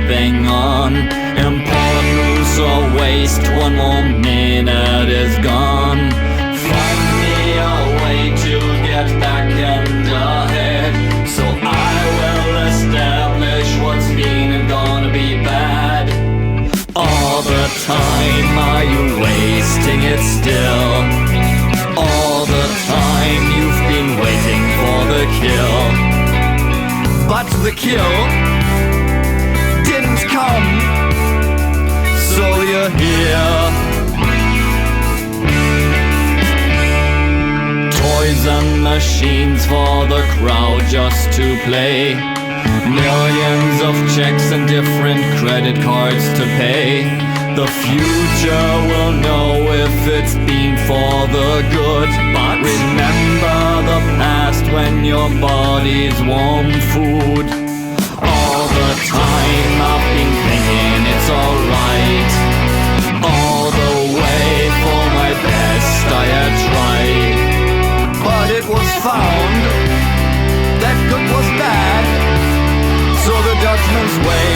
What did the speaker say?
moving on. Important, so waste one more minute is gone. Find me a way to get back and ahead, so I will establish what's been and gonna be bad. All the time are you wasting it still? All the time you've been waiting for the kill, but the kill didn't come, so you're here. Toys and machines for the crowd just to play. Millions of checks and different credit cards to pay. The future will know if it's been for the good, but remember the past when your body's warm food. All the time I've been thinking it's alright. All the way for my best I had tried, but it was found that good was bad, so the judgment's way